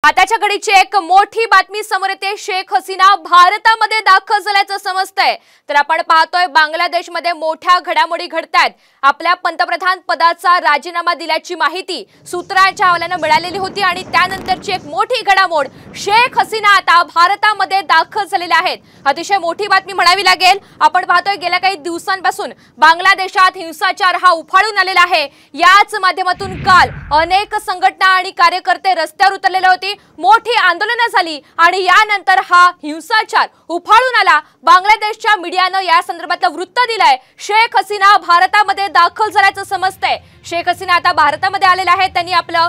आताच्या घडीची एक मोठी बातमी समोर येते। शेख हसीना भारतामध्ये दाखल झाल्याचं समजतंय। तर आपण पाहतोय बांगलादेशमध्ये मोठ्या घडामोडी घडतायत। आपल्या पंतप्रधान पदाचा राजीनामा दिल्याची माहिती सूत्रांच्या हवाल्याने मिळालेली होती आणि त्यानंतरची एक मोठी घडामोड, शेख हसीना आता भारतामध्ये दाखल झालेल्या आहेत। अतिशय मोठी बातमी म्हणावी लागेल। आपण पाहतोय गेल्या काही दिवसांपासून बांगलादेशात हिंसाचार हा उफाळून आलेला आहे। याच माध्यमातून काल अनेक संघटना आणि कार्यकर्ते रस्त्यावर उतरलेले होते। मोठी आंदोलनं झाली आणि यानंतर हा हिंसाचार उफाळून आला। बांगलादेशच्या मीडियाने या संदर्भातलं वृत्त दिलंय। शेख हसीना भारतामध्ये दाखल झाल्याचं समजतंय। शेख हसीना आता भारतामध्ये आलेले आहेत। त्यांनी आपलं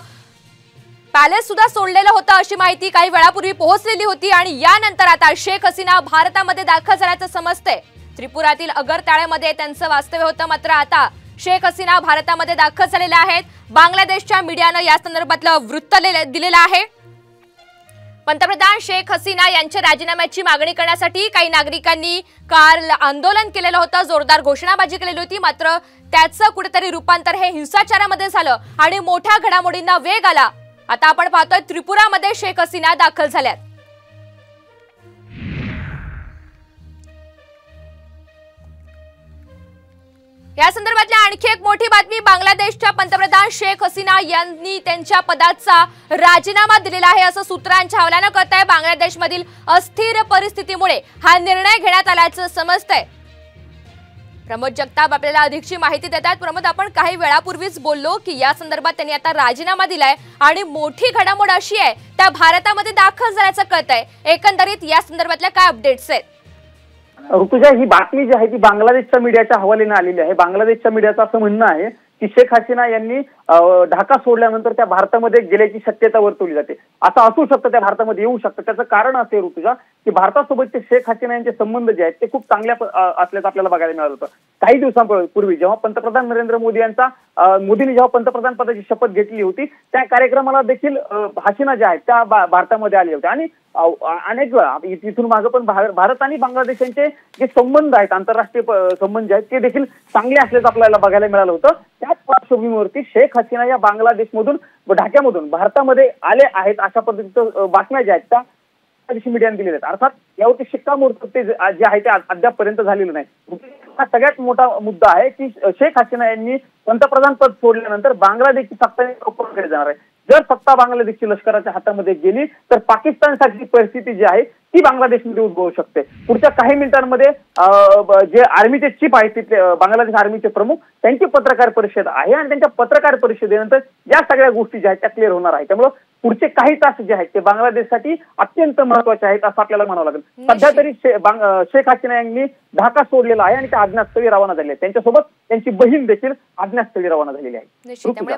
पॅलेस सुद्धा सोडलेलं होतं अशी माहिती काही वेळापूर्वी पोहोचलेली होती आणि यानंतर आता शेख हसीना भारतामध्ये दाखल झाल्याचं समजतंय। त्रिपुरातील अगरताळ्यामध्ये त्यांचं वास्तव्य होतं, मात्र आता शेख हसीना भारतामध्ये दाखल झालेले आहेत। बांगलादेशच्या मीडियाने या संदर्भातलं वृत्त दिलेलं आहे। पंतप्रधान शेख हसीना यांच्या राजीनाम्याची मागणी करण्यासाठी काही नागरिकांनी काल आंदोलन केलेलं होतं, जोरदार घोषणाबाजी केलेली होती, मात्र त्याचं कुठेतरी रूपांतर हे हिंसाचारामध्ये झालं आणि मोठ्या घडामोडींना वेग आला। आता आपण पाहतोय त्रिपुरामध्ये शेख हसीना दाखल झाल्यात। या संदर्भातली आणखी एक मोठी बातमी, बांगलादेशच्या पंतप्रधान शेख हसीना यांनी त्यांच्या पदाचा राजीनामा दिलेला आहे असं सूत्रांच्या हवाल्याने कळतंय। बांगलादेशमधील अस्थिर परिस्थितीमुळे हा निर्णय घेण्यात आल्याचं समजतंय। प्रमोद जगताप आपल्याला अधिकची माहिती देतात। प्रमोद, आपण काही वेळापूर्वीच बोललो की या संदर्भात त्यांनी आता राजीनामा दिलाय आणि मोठी घडामोड अशी आहे त्या भारतामध्ये दाखल झाल्याचं कळतंय। एकंदरीत या संदर्भातल्या काय अपडेट्स आहेत? ऋतुजा, ही बातमी जी आहे ती बांगलादेशच्या मीडियाच्या हवालेने आलेली आहे। बांगलादेशच्या मीडियाचं असं म्हणणं आहे की शेख हसीना यांनी ढाका सोडल्यानंतर त्या भारतामध्ये गेल्याची शक्यता वर्तवली जाते। असं असू शकतं, त्या भारतामध्ये येऊ शकतं। त्याचं कारण असे ऋतुजा की भारतासोबतचे शेख हसीना यांचे संबंध जे आहेत ते खूप चांगल्या असल्याचं आपल्याला बघायला मिळालं होतं। काही दिवसांपूर्वी जेव्हा पंतप्रधान नरेंद्र मोदींनी जेव्हा पंतप्रधान पदाची शपथ घेतली होती, त्या कार्यक्रमाला देखील हसीना ज्या आहेत त्या भारतामध्ये आल्या होत्या आणि अनेक वेळा इथून मागे पण भारत आणि बांगलादेश यांचे जे संबंध आहेत, आंतरराष्ट्रीय संबंध जे आहेत ते देखील चांगले असल्याचं आपल्याला बघायला मिळालं होतं। त्याच पार्श्वभूमीवरती शेख हसीना या बांगलादेशमधून व ढाक्यामधून भारतामध्ये आले आहेत अशा पद्धतीचं बातम्या ज्या आहेत त्या मीडियाने दिलेल्या आहेत। अर्थात यावरती शिक्कामोर्तब जे आहे ते अद्यापपर्यंत झालेलं नाही। हा सगळ्यात मोठा मुद्दा आहे की शेख हसीना यांनी पंतप्रधान पद सोडल्यानंतर बांगलादेशची सत्ता कोणाकडे जाणार आहे। जर सत्ता बांगलादेशची लष्कराच्या हातामध्ये गेली तर पाकिस्तानसारखी परिस्थिती जी आहे ती बांगलादेशमध्ये उद्भवू शकते। पुढच्या काही मिनिटांमध्ये जे आर्मीचे चीफ आहेत तिथले बांगलादेश आर्मीचे प्रमुख त्यांची पत्रकार परिषद आहे आणि त्यांच्या पत्रकार परिषदेनंतर या सगळ्या गोष्टी ज्या आहेत त्या क्लिअर होणार आहेत। त्यामुळे पुढचे काही तास जे आहेत ते बांगलादेशसाठी अत्यंत महत्त्वाचे आहेत असं आपल्याला म्हणावं लागेल। सध्या तरी शेख हसीना यांनी ढाका सोडलेला आहे आणि त्या अज्ञातस्थळी रवाना झाले आहेत। त्यांच्यासोबत त्यांची बहीण देखील अज्ञातस्थळी रवाना झालेली आहे।